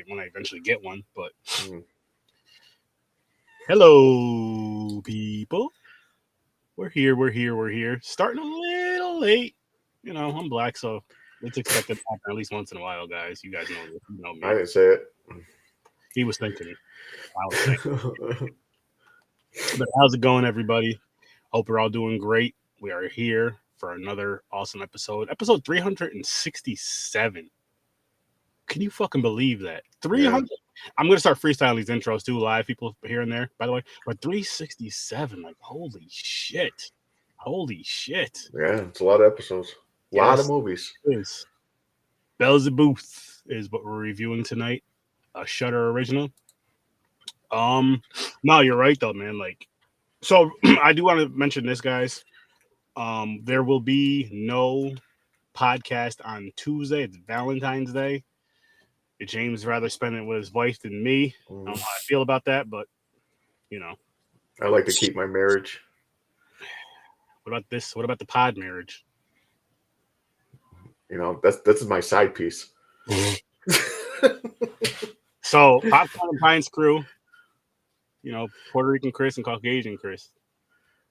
when I eventually get one. But hello, people. We're here. We're here. We're here. Starting a little late. I'm black, so it's expected to happen at least once in a while, guys. You guys know this. You know I me. didn't say it. He was thinking it. I was saying. But how's it going, everybody? Hope we're all doing great. We are here for another awesome episode 367. Can you fucking believe that? 300. Yeah. I'm gonna start freestyling these intros too, live people here and there. By the way, but 367, like holy shit, Yeah, it's a lot of episodes, a lot of movies. It is. Belzebuth is what we're reviewing tonight. A Shudder original. No, you're right though, man. Like, so I do want to mention this, guys. There will be no podcast on Tuesday. It's Valentine's Day. James rather spend it with his wife than me. I don't know how I feel about that, but I like to keep my marriage. What about this? What about the pod marriage? This is my side piece. So Popcorn and Pines crew, Puerto Rican Chris and Caucasian Chris.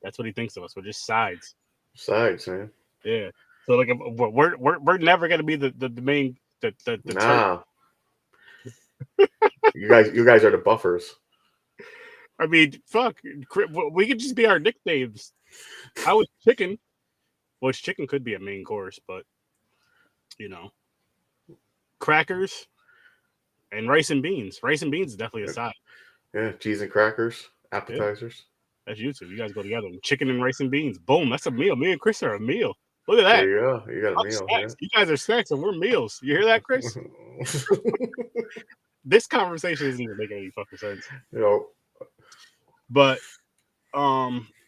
That's what he thinks of us. We're just sides. Sides, man. Yeah. So like we're never gonna be the main the nah. you guys are the buffers. I mean, fuck. We could just be our nicknames. I was chicken. Which chicken could be a main course, but crackers and rice and beans. Rice and beans is definitely a side. Yeah, cheese and crackers, appetizers. Yeah. That's you two. You guys go together. Chicken and rice and beans. Boom. That's a meal. Me and Chris are a meal. Look at that. There you go. You got a meal. Yeah. You guys are snacks and we're meals. You hear that, Chris? This conversation isn't even making any fucking sense. But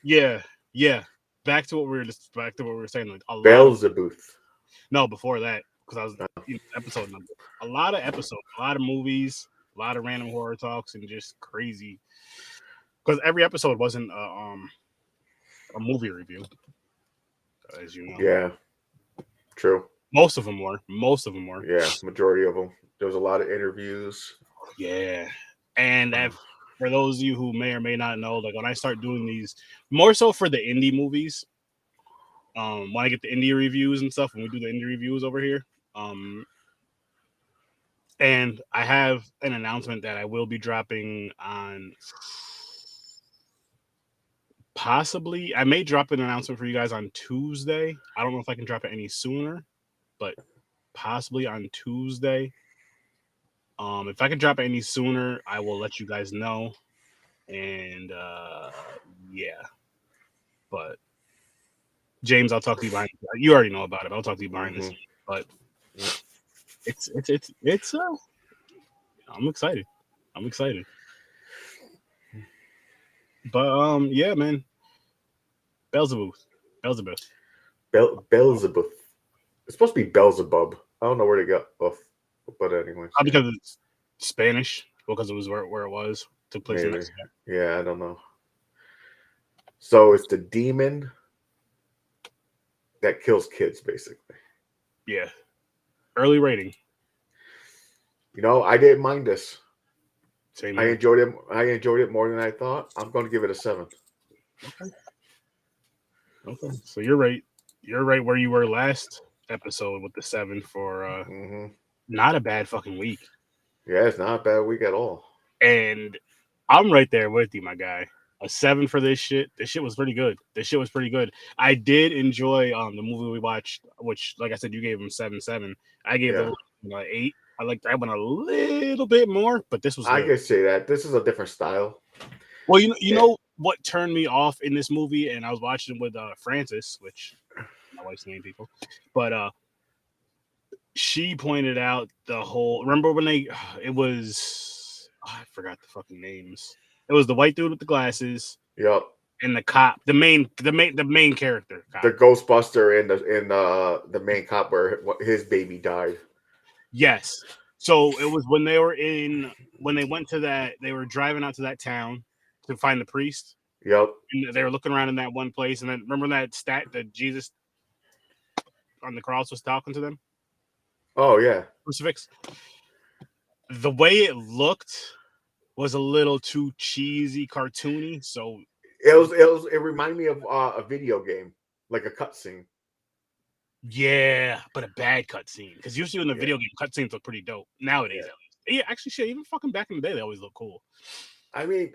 yeah. Back to what we were saying. Like Belzebuth. No, before that, because I was episode number. A lot of episodes, a lot of movies, a lot of random horror talks, and just crazy. Because every episode wasn't a movie review, as you know. Yeah, true. Most of them were. Yeah, majority of them. There was a lot of interviews. Yeah, and for those of you who may or may not know, like when I start doing these, more so for the indie movies, when I get the indie reviews and stuff, when we do the indie reviews over here, and I have an announcement that I will be dropping on. Possibly, I may drop an announcement for you guys on Tuesday. I don't know if I can drop it any sooner, but possibly on Tuesday. If I can drop it any sooner, I will let you guys know. And yeah, but James, I'll talk to you behind. You already know about it. I'll talk to you behind this. But it's I'm excited. But yeah, man. Belzebuth. Belzebuth. It's supposed to be Belzebub. I don't know where they got off, but anyway. Because it's Spanish. Because it was where it was. Took place in Mexico. Yeah, I don't know. So it's the demon that kills kids, basically. Yeah. Early rating. I didn't mind this. Same I enjoyed it more than I thought. I'm going to give it a 7. Okay. So you're right. You're right where you were last episode with the 7 for not a bad fucking week. Yeah, it's not a bad week at all. And I'm right there with you, my guy. A 7 for this shit. This shit was pretty good. I did enjoy the movie we watched, which, like I said, you gave him 7.7. I gave it 8. I went a little bit more, but this was good. I could say that. This is a different style. Well, you know what turned me off in this movie, and I was watching with Francis, which my wife's name, people, but she pointed out the whole. Remember when it was I forgot the fucking names. It was the white dude with the glasses. Yep. And the cop, the main character, cop. The Ghostbuster and the main cop where his baby died. Yes. So it was when they went to that, they were driving out to that town to find the priest. Yep. And they were looking around in that one place, and then remember that Jesus on the cross was talking to them? Oh yeah. Crucifix. the way it looked was a little too cheesy, cartoony. So It reminded me of a video game, like a cutscene. yeah, but a bad cutscene. Because usually in the Yeah. video game, cutscenes look pretty dope nowadays. Yeah. At least. Yeah, actually, shit. Even fucking back in the day, they always look cool. I mean,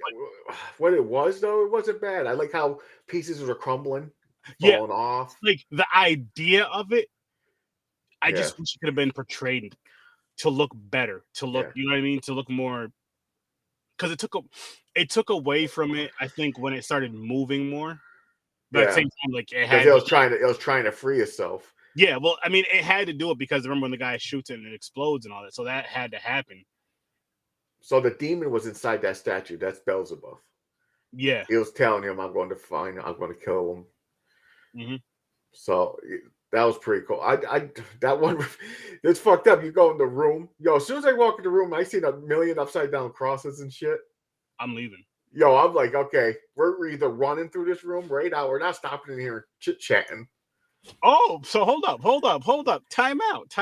what it was though, it wasn't bad. I like how pieces were crumbling, Yeah, falling off. like the idea of it, I Yeah. just wish it could have been portrayed to look better, to look, Yeah. you know what I mean, to look more. Because it took away from it. I think when it started moving more, but at the Yeah. same time, like it Because had, it was trying to free itself. yeah. Well, I mean, it had to do it because remember when the guy shoots it and it explodes and all that, so that had to happen. So the demon was inside that statue. That's Belzebuth. Yeah. He was telling him, I'm going to kill him. Mm-hmm. So that was pretty cool. That one, it's fucked up. You go in the room. Yo, as soon as I walk in the room, I seen a million upside down crosses and shit. I'm leaving. Yo, I'm like, okay, we're either running through this room right now. We're not stopping in here and chit-chatting. Oh, so hold up. Time out.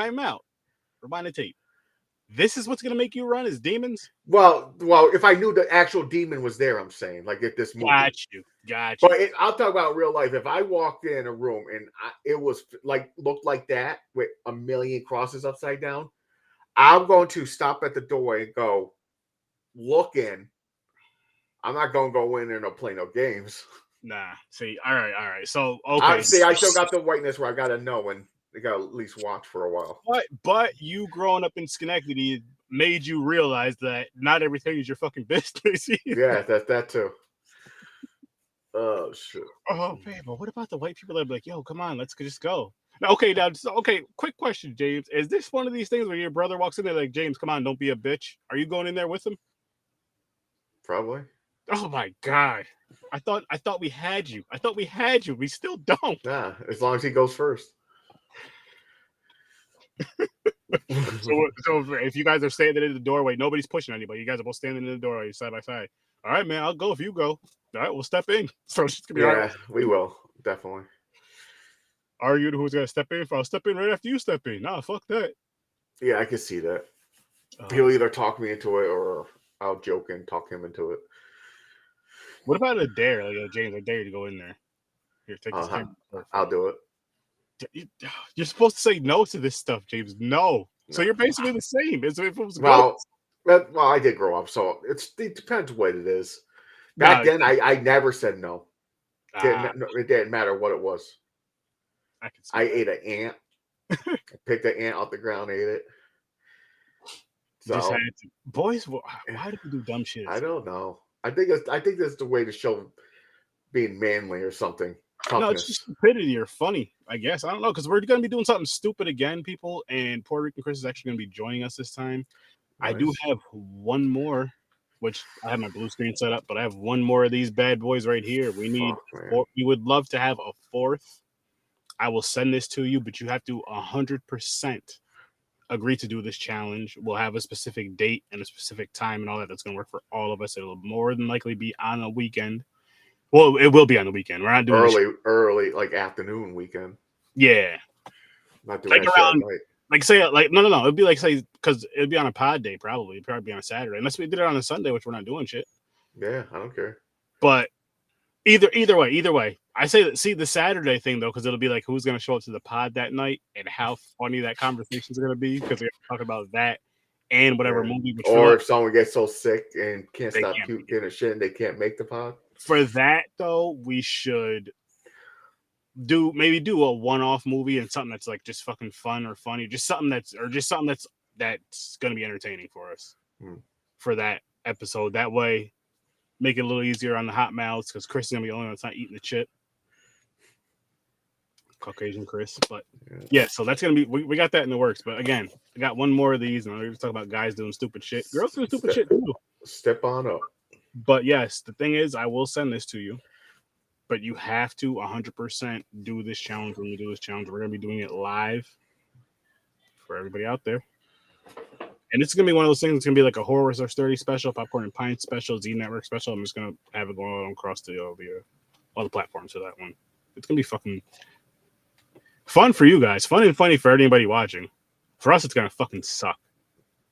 Rewind the tape. This is what's gonna make you run is demons. Well, if I knew the actual demon was there, I'm saying, like at this movie. Got you. But I'll talk about real life. If I walked in a room and it was like looked like that with a million crosses upside down, I'm going to stop at the doorway and go look in. I'm not going to go in there and play no games. Nah. See, all right. So okay. I still got the whiteness where I got to know and I got to at least watch for a while. But you growing up in Schenectady made you realize that not everything is your fucking business. Yeah, that too. Oh shit. Oh man, but what about the white people that are like, yo, come on, let's just go. Now, okay, quick question, James. Is this one of these things where your brother walks in there like, James, come on, don't be a bitch? Are you going in there with him? Probably. Oh my god. I thought we had you. We still don't. Nah, as long as he goes first. So if you guys are standing in the doorway, nobody's pushing anybody. You guys are both standing in the doorway side by side. All right, man, I'll go if you go. All right, we'll step in. So it's just gonna be all right. We will definitely argue who's gonna step in. If I'll step in right after you step in. Nah, fuck that. Yeah, I can see that. He'll either talk me into it or I'll joke and talk him into it. What about a dare? Like, James, I dare you to go in there. Here, take this camera. I'll do it. You're supposed to say no to this stuff, James. No. So you're basically the same as if it was well, I did grow up, so it depends what it is. Back then, I never said no. It didn't matter what it was. I ate an ant. I picked an ant off the ground, ate it. So, just had to. Boys, why do we do dumb shit? I don't know. I think that's the way to show being manly or something. Toughness. No, it's just stupidity or funny, I guess. I don't know, because we're going to be doing something stupid again, people, and Puerto Rican Chris is actually going to be joining us this time. Nice. I do have one more, which I have my blue screen set up, but I have one more of these bad boys right here. We would love to have a fourth. I will send this to you, but you have to 100% agree to do this challenge. We'll have a specific date and a specific time and all that. That's going to work for all of us. It'll more than likely be on a weekend. Well, it will be on the weekend. We're not doing early, like afternoon weekend. Yeah, not doing like around, like say, like no. It'd be like say because it'd be on a pod day probably. It'd probably be on a Saturday unless we did it on a Sunday, which we're not doing shit. Yeah, I don't care. But either way, I say that. See the Saturday thing though, because it'll be like who's going to show up to the pod that night and how funny that conversation is going to be because we're talking about that and whatever movie. Or if someone gets so sick and can't stop puking or shit, and they can't make the pod. For that though, we should do a one-off movie and something that's like just fucking fun or funny, just something that's going to be entertaining for us for that episode. That way, make it a little easier on the hot mouths because Chris is gonna be the only one that's not eating the chip. Caucasian Chris, but yeah, so that's gonna be we got that in the works. But again, I got one more of these, and we're gonna talk about guys doing stupid shit, girls doing stupid shit too. Step on up. But yes, the thing is, I will send this to you, but you have to 100% do this challenge when we do this challenge. We're going to be doing it live for everybody out there. And it's going to be one of those things. It's going to be like a Horror with Our Sturdy special, Popcorn and Pint special, Z Network special. I'm just going to have it going on across all the platforms for that one. It's going to be fucking fun for you guys. Fun and funny for anybody watching. For us, it's going to fucking suck.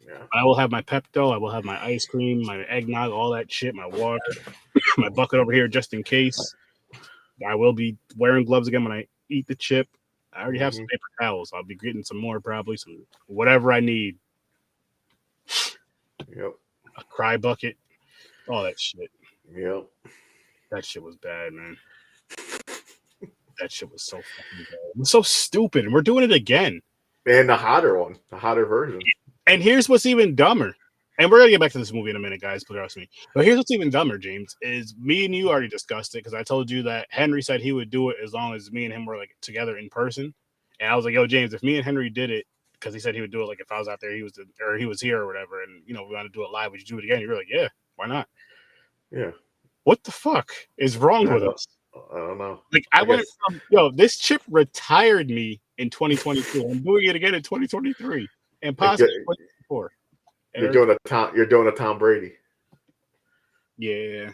Yeah. I will have my Pepto. I will have my ice cream, my eggnog, all that shit, my water, my bucket over here just in case. I will be wearing gloves again when I eat the chip. I already have some paper towels. I'll be getting some more, probably some whatever I need. Yep. A cry bucket, all that shit. Yep. That shit was bad, man. That shit was so fucking bad. It was so stupid. And we're doing it again. And the hotter one, the hotter version. And here's what's even dumber. And we're gonna get back to this movie in a minute, guys. Trust me. But here's what's even dumber, James, is me and you already discussed it because I told you that Henry said he would do it as long as me and him were like together in person. And I was like, "Yo, James, if me and Henry did it, because he said he would do it, like if I was out there, he was here or whatever, and we want to do it live, would you do it again?" You were like, "Yeah, why not?" Yeah. What the fuck is wrong with us? I don't know. Like I went from this chip retired me in 2022. I'm doing it again in 2023 and possibly 2024. You're doing a Tom Brady. Yeah.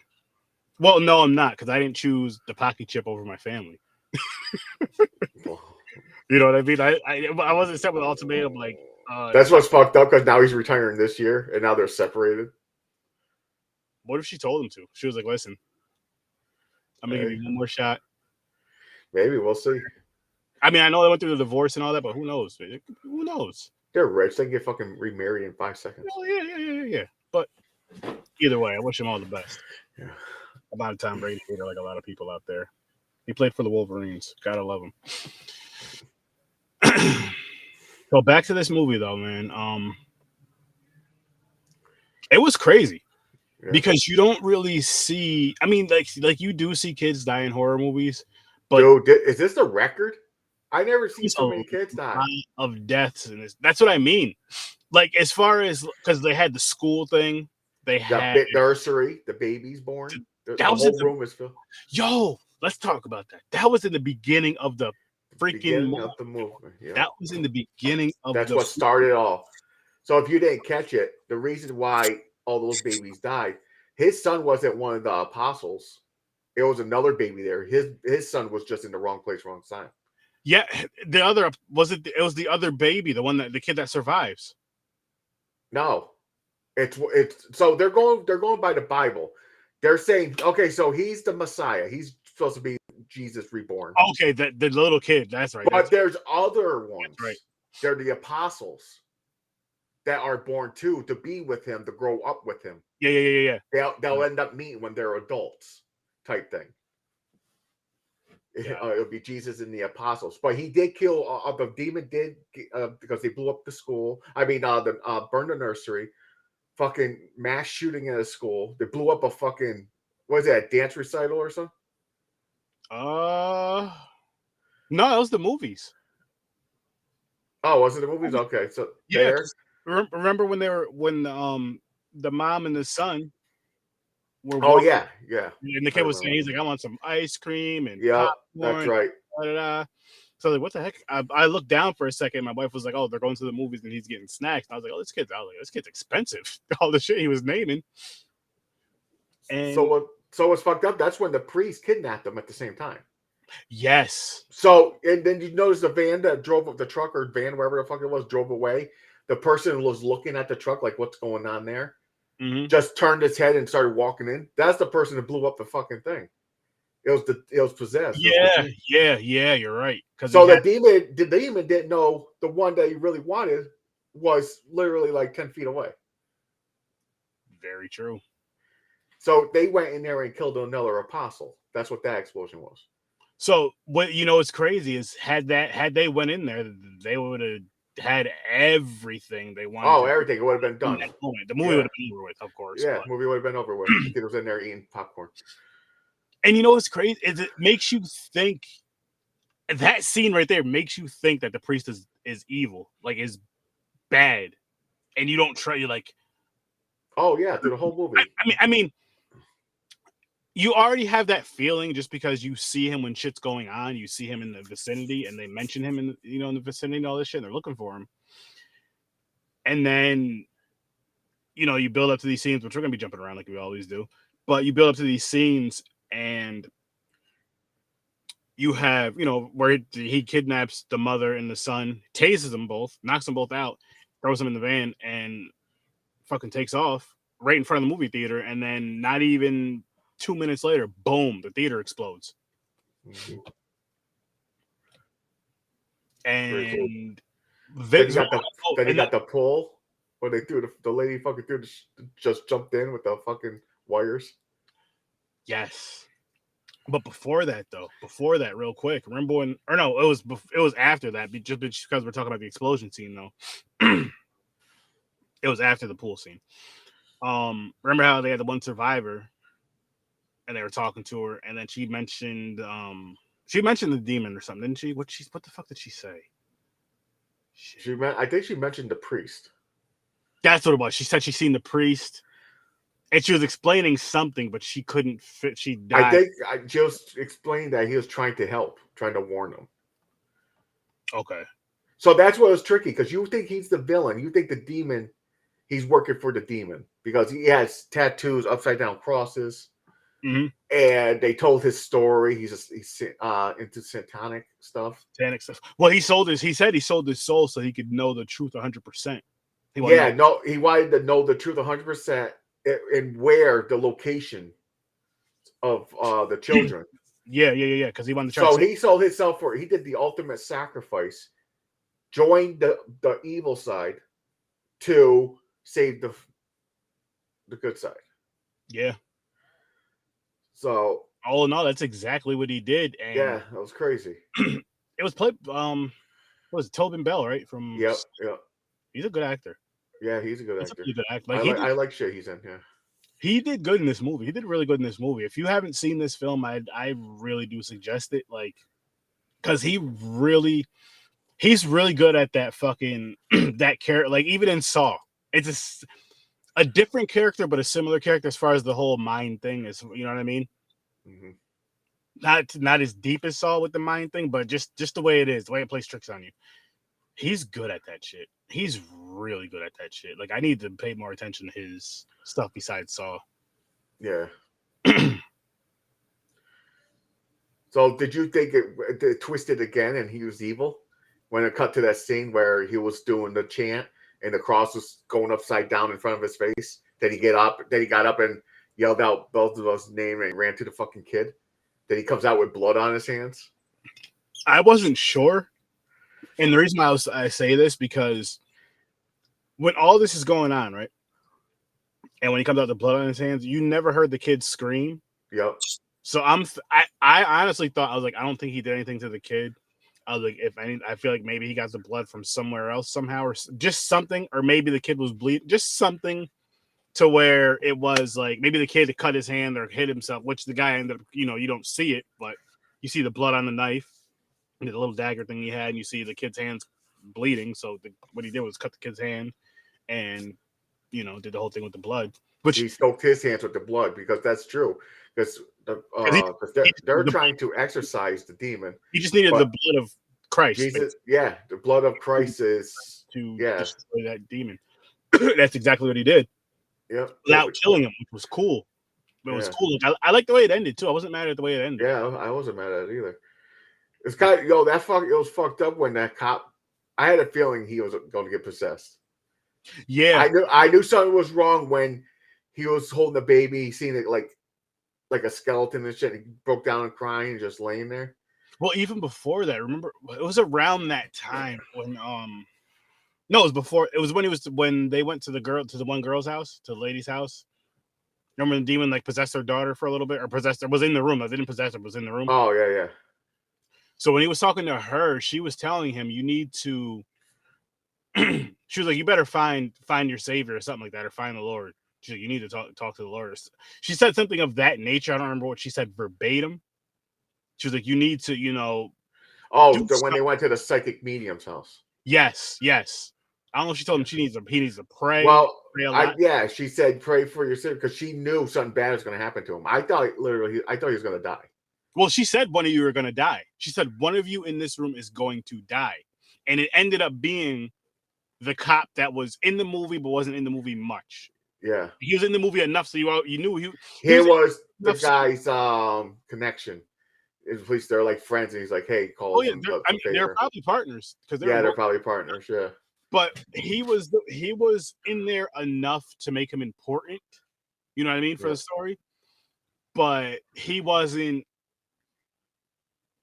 Well, no, I'm not because I didn't choose the pocket chip over my family. You know what I mean? I wasn't set with ultimatum like. That's what's fucked up because now he's retiring this year and now they're separated. What if she told him to? She was like, "Listen, I'm gonna give you one more shot." Maybe we'll see. I mean, I know they went through the divorce and all that, but who knows? Who knows? They're rich. They can get fucking remarried in 5 seconds. Oh, yeah. But either way, I wish him all the best. Yeah. I'm not a Tom Brady hater like a lot of people out there. He played for the Wolverines. Gotta love him. So back to this movie though, man. It was crazy. Yeah. Because you don't really see. I mean, like you do see kids die in horror movies, but dude, is this the record? I never see so many kids die of deaths in this. That's what I mean. Like as far as because they had the school thing, they had nursery, the babies born. The whole room is filled. Yo, let's talk about that. That was in the beginning of the freaking movie. Yeah. That was in the beginning of. That's what started it all. So if you didn't catch it, the reason why all those babies died, his son wasn't one of the apostles. It was another baby there. His son was just in the wrong place, wrong time. Yeah, the other it was the other baby, the kid that survives. No, it's so they're going by the Bible. They're saying, okay, so he's the Messiah. He's supposed to be Jesus reborn. Okay, the little kid. That's right. But there's other ones. That's right. They're the apostles that are born too to be with him, to grow up with him. Yeah. They'll end up meeting when they're adults, type thing. Yeah. It'll be Jesus and the apostles, but he did kill. The demon did because they blew up the school. I mean, burned the nursery. Fucking mass shooting at a school. They blew up a fucking what is that, a dance recital or something? No, that was the movies. Oh, was it the movies? Okay, so yeah. Remember when the mom and the son were walking, yeah. And the kid was saying, he's like, "I want some ice cream and popcorn." That's right. So like, what the heck? I looked down for a second. My wife was like, "Oh, they're going to the movies and he's getting snacks." And I was like, "Oh, this kid's expensive." All the shit he was naming. And so what's fucked up? That's when the priest kidnapped them at the same time. Yes. So and then you notice the van that drove up, the truck or van, wherever the fuck it was, drove away. The person was looking at the truck like, "What's going on there?" Mm-hmm. Just turned his head and started walking in. That's the person that blew up the fucking thing. It was possessed. Yeah. You're right. So the demon didn't know the one that he really wanted was literally like 10 feet away. Very true. So they went in there and killed another apostle. That's what that explosion was. So what what's crazy is had they went in there, they would have had everything they wanted. Oh, everything. It would have been done. The movie would have been over with, of course. Yeah, the movie would have been over with. The kid was in there eating popcorn. And what's crazy is it makes you think that scene right there makes you think that the priest is evil, like is bad, and you don't try. You're like, oh yeah, through the whole movie. I mean, you already have that feeling just because you see him when shit's going on. You see him in the vicinity, and they mention him in in the vicinity and all this shit. And they're looking for him, and then you build up to these scenes, which we're gonna be jumping around like we always do. But you build up to these scenes, and you have where he kidnaps the mother and the son, tases them both, knocks them both out, throws them in the van, and fucking takes off right in front of the movie theater, and then not even 2 minutes later, boom, the theater explodes. Mm-hmm. And then he got the pull where they threw the lady fucking just jumped in with the fucking wires. Yes. But before that, real quick, remember when? Or no, it was after that. Just because we're talking about the explosion scene, though. It was after the pool scene. Remember how they had the one survivor, and they were talking to her, and then she mentioned the demon or something, didn't she? What the fuck did she say? I think she mentioned the priest. That's what it was. She said she seen the priest. And she was explaining something, but she couldn't fit. She died. I think I just explained that he was trying to help, trying to warn them. Okay. So that's what was tricky, because you think he's the villain. You think the demon, he's working for the demon because he has tattoos, upside down crosses. Mm-hmm. And they told his story. He's into satanic stuff. Satanic stuff. Well, he said he sold his soul so he could know the truth 100%. He wanted to know the truth 100%. And where the location of the children. Yeah. Because he wanted to try. So he sold himself for. He did the ultimate sacrifice, joined the evil side to save the good side. Yeah. So all in all, that's exactly what he did. And yeah, that was crazy. It was played. What was it, Tobin Bell, right? From Yep. He's a good actor. Yeah, he's a good actor. A good actor. I like shit he's in. Yeah. He did good in this movie. He did really good in this movie. If you haven't seen this film, I really do suggest it. Like, because he's really good at that fucking that character. Like, even in Saw, it's a different character, but a similar character as far as the whole mind thing is. You know what I mean? Mm-hmm. Not as deep as Saw with the mind thing, but just the way it is, the way it plays tricks on you. He's good at that shit. He's really good at that shit. Like, I need to pay more attention to his stuff besides Saw. Yeah. So did you think it twisted again and he was evil? When it cut to that scene where he was doing the chant and the cross was going upside down in front of his face. Then he got up and yelled out Belzebuth's name and ran to the fucking kid. Then he comes out with blood on his hands. I wasn't sure. And the reason why I say this, because when all this is going on, right? And when he comes out with the blood on his hands, you never heard the kid scream. Yep. So I honestly thought, I was like, I don't think he did anything to the kid. I was like, I feel like maybe he got the blood from somewhere else somehow, or just something, or maybe the kid was bleeding, just something to where it was like maybe the kid cut his hand or hit himself, which the guy ended up, you don't see it, but you see the blood on the knife. The little dagger thing he had, and you see the kid's hands bleeding. So what he did was cut the kid's hand and, did the whole thing with the blood. Which he soaked his hands with the blood, because that's true. Because they're trying to exorcise the demon. He just needed the blood of Christ. Jesus, yeah, the blood of Christ is to destroy that demon. That's exactly what he did. Yeah, without killing him, which was cool. It was cool. I like the way it ended too. I wasn't mad at the way it ended. Yeah, I wasn't mad at it either. It's kind of, it was fucked up when that cop. I had a feeling he was going to get possessed. Yeah, I knew something was wrong when he was holding the baby, seeing it like a skeleton and shit. He broke down and crying and just laying there. Well, even before that, remember, it was around that time when no, it was before. It was when they went to the one girl's house, to the lady's house. Remember the demon possessed her daughter for a little bit, or possessed her, was in the room. I didn't possess her, was in the room. Oh yeah. So when he was talking to her, she was telling him, you need to, she was like, you better find your savior or something like that, or find the Lord. She's like, you need to talk to the Lord. She said something of that nature. I don't remember what she said verbatim. She was like, you need to, when they went to the psychic medium's house. Yes. I don't know if she told him he needs to pray. Well, she said pray for your savior, because she knew something bad was going to happen to him. I thought he was going to die. Well, she said one of you are going to die. She said one of you in this room is going to die. And it ended up being the cop that was in the movie but wasn't in the movie much. Yeah. He was in the movie enough so you knew he was the guy's connection. At least they're like friends, and he's like, hey, call him. They're probably partners. They're probably partners, yeah. but he was in there enough to make him important. You know what I mean for the story, but he wasn't.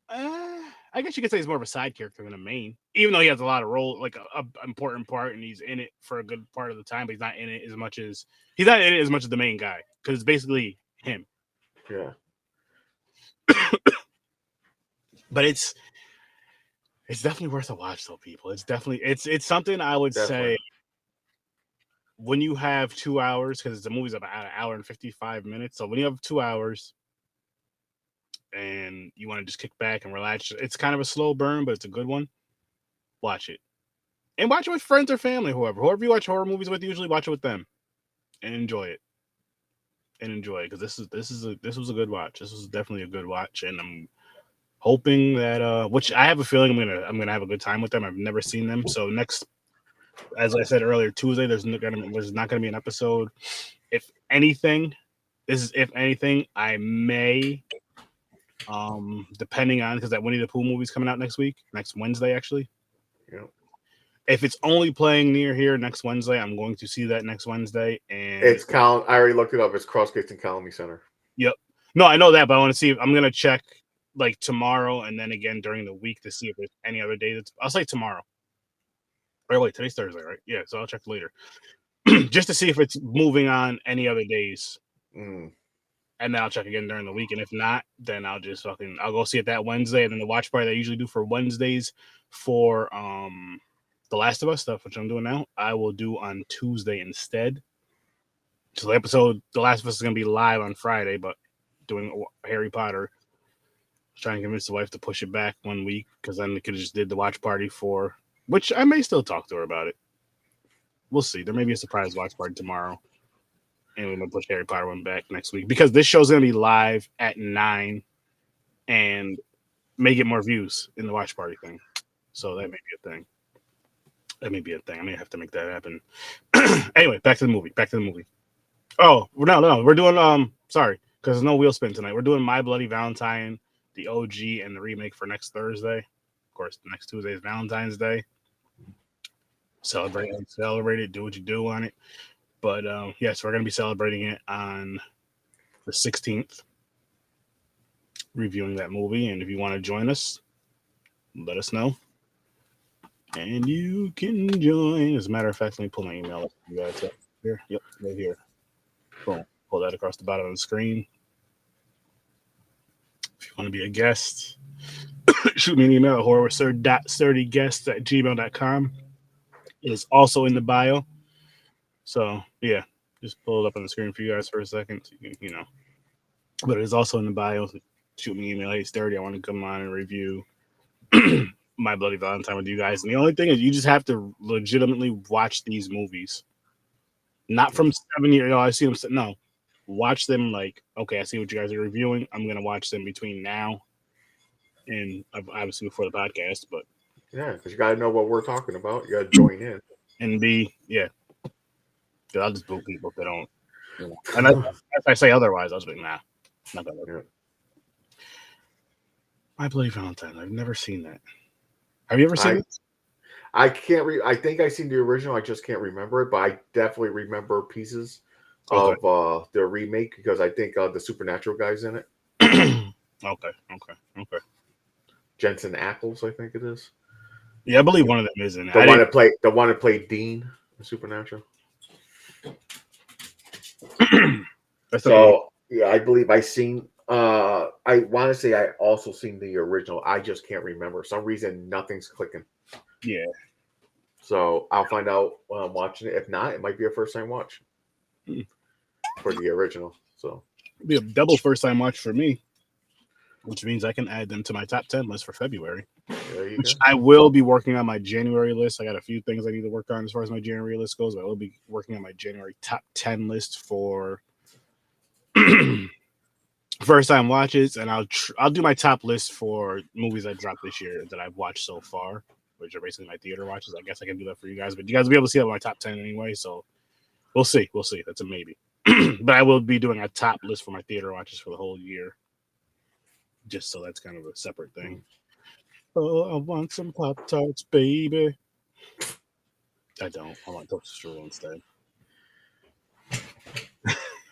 I guess you could say he's more of a side character than a main, even though he has a lot of role, like a important part, and he's in it for a good part of the time. But he's not in it as much as the main guy because it's basically him. Yeah. But it's definitely worth a watch, though, people. It's something I would say when you have 2 hours, because the movie's about an hour and 55 minutes. So when you have 2 hours and you want to just kick back and relax, it's kind of a slow burn, but it's a good one. Watch it. And watch it with friends or family, whoever you watch horror movies with, usually watch it with them and enjoy it. Because this was a good watch. This was definitely a good watch, and I'm hoping that which I have a feeling I'm gonna have a good time with them. I've never seen them, so next, as I said earlier, Tuesday there's not gonna be an episode. If anything, I may, depending on, because that Winnie the Pooh movie's coming out next Wednesday actually. Yeah. If it's only playing near here next Wednesday, I'm going to see that next Wednesday. And it's I already looked it up. It's Crossgates and Colony Center. Yep. No, I know that, but I want to see. I'm gonna check like tomorrow and then again during the week to see if there's any other day. I'll say tomorrow. Or wait, today's Thursday, right? Yeah, so I'll check later, just to see if it's moving on any other days. And then I'll check again during the week, and if not, then I'll go see it that Wednesday, and then the watch party that I usually do for Wednesdays for The Last of Us stuff, which I'm doing now, I will do on Tuesday instead. So the episode, The Last of Us, is going to be live on Friday, but doing Harry Potter. Trying to convince the wife to push it back 1 week, because then they could have just did the watch party for, which I may still talk to her about it. We'll see. There may be a surprise watch party tomorrow, and we're going to push Harry Potter one back next week, because this show's going to be live at 9 and may get more views in the watch party thing. So that may be a thing. I may have to make that happen. Anyway, back to the movie. Oh, no. We're doing, sorry, because there's no wheel spin tonight. We're doing My Bloody Valentine, the OG, and the remake for next Thursday. Of course, next Tuesday is Valentine's Day. Celebrate it. Do what you do on it. But, yes, we're going to be celebrating it on the 16th, reviewing that movie. And if you want to join us, let us know. And you can join. As a matter of fact, let me pull my email up for you guys up here. Yep, right here. Boom. Pull that across the bottom of the screen. If you want to be a guest, shoot me an email at horrorwithsir.STURDYGUESTS@gmail.com. It is also in the bio. So, yeah, just pull it up on the screen for you guys for a second. So you know. But it is also in the bio. So shoot me an email. Hey, Sturdy, I want to come on and review My Bloody Valentine with you guys. And the only thing is, you just have to legitimately watch these movies. Not from 7 years. I see them. No. Watch them like, okay, I see what you guys are reviewing. I'm going to watch them between now and obviously before the podcast. But yeah, because you got to know what we're talking about. You got to join in. And yeah. Because I'll just boot people if they don't. You know. And if I say otherwise, I'll just be, nah. Not that yeah. My Bloody Valentine. I've never seen that. Have you ever seen it? I can't I think I've seen the original. I just can't remember it, but I definitely remember pieces of the remake, because I think the Supernatural guy's in it. Okay. Jensen Ackles, I think it is. Yeah, I believe one of them is in it. The one that played Dean in Supernatural. So yeah, I believe I seen. I want to say I also seen the original. I just can't remember. For some reason, nothing's clicking. Yeah. So I'll find out when I'm watching it. If not, it might be a first time watch for the original. So it'll be a double first time watch for me, which means I can add them to my top 10 list for February. Which I will be working on my January list. I got a few things I need to work on as far as my January list goes, but I will be working on my January top 10 list for first time watches, and I'll do my top list for movies I dropped this year that I've watched so far, which are basically my theater watches. I guess I can do that for you guys, but you guys will be able to see that in my top 10 anyway, so we'll see. That's a maybe. But I will be doing a top list for my theater watches for the whole year, just so that's kind of a separate thing. Oh, I want some Pop-Tarts, baby. I don't. I want toaster strudel instead.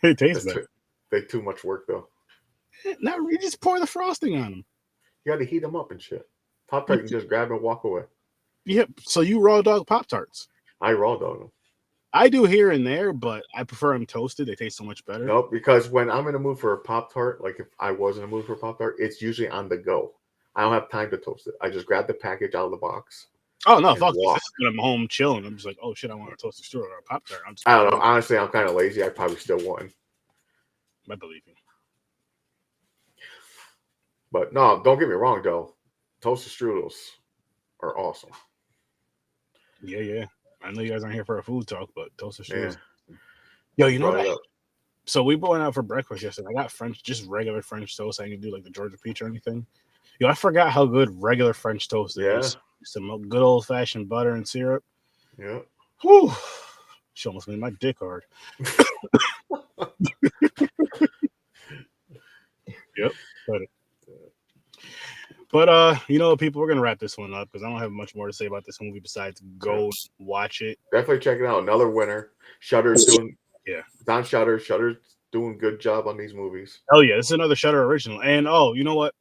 It tastes better. They too much work though. Not really. Just pour the frosting on them. You got to heat them up and shit. Pop-Tart, you can just grab and walk away. Yep. So you raw dog Pop-Tarts. I raw dog them. I do here and there, but I prefer them toasted. They taste so much better. Nope, because when I'm in a mood for a Pop-Tart, like if I was in a mood for a Pop-Tart, it's usually on the go. I don't have time to toast it. I just grab the package out of the box. Oh, no, fuck this. This is when I'm home chilling. I'm just like, oh, shit, I want a toaster strudel or a Pop-Tart. I don't know. Honestly, I'm kind of lazy. I probably still won. I believe you. But no, don't get me wrong, though. Toaster strudels are awesome. Yeah. I know you guys aren't here for a food talk, but toaster strudels. Yeah. Yo, you know what? So we went out for breakfast yesterday. I got just regular French toast. I didn't do like the Georgia peach or anything. Yo, I forgot how good regular French toast is. Some good old fashioned butter and syrup. Yeah. Whew. She almost made my dick hard. Yep. But you know, people, we're gonna wrap this one up because I don't have much more to say about this movie besides go watch it. Definitely check it out. Another winner. Shudder's doing. Yeah. It's on Shudder. Shudder's doing a good job on these movies. Oh yeah, this is another Shudder original. And you know what?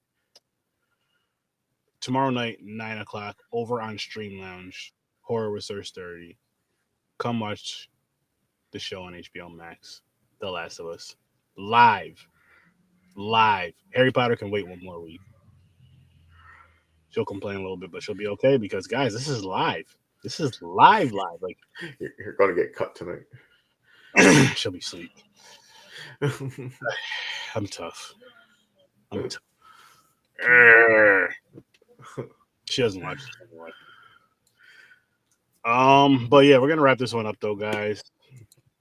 Tomorrow night, 9 o'clock, over on Stream Lounge, Horror with Sir Sturdy. Come watch the show on HBO Max, The Last of Us, live. Harry Potter can wait one more week. She'll complain a little bit, but she'll be okay because, guys, this is live. This is live. Like you're gonna get cut tonight. She'll be asleep. I'm tough. She doesn't watch this anyway. But yeah, we're gonna wrap this one up though, guys.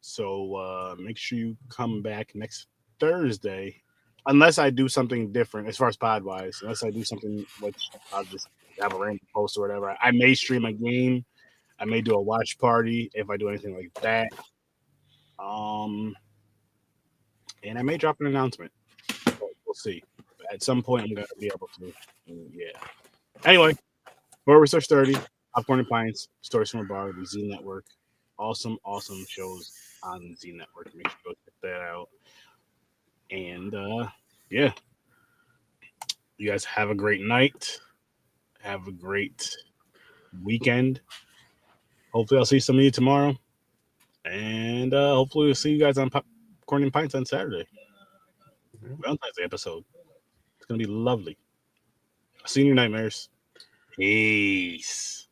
So make sure you come back next Thursday, unless I do something different as far as pod wise. Unless I do something which I'll just have a random post or whatever. I may stream a game. I may do a watch party if I do anything like that. And I may drop an announcement. We'll see. At some point, I'm gonna be able to. Yeah. Anyway, Horror with Sir Sturdy, Popcorn and Pints, Stories from a Bar, the Z Network. Awesome shows on the Z Network. Make sure you go check that out. And yeah, you guys have a great night. Have a great weekend. Hopefully, I'll see some of you tomorrow. And hopefully, we'll see you guys on Popcorn and Pints on Saturday. Valentine's Day episode. It's going to be lovely. I'll see you in your nightmares. Peace.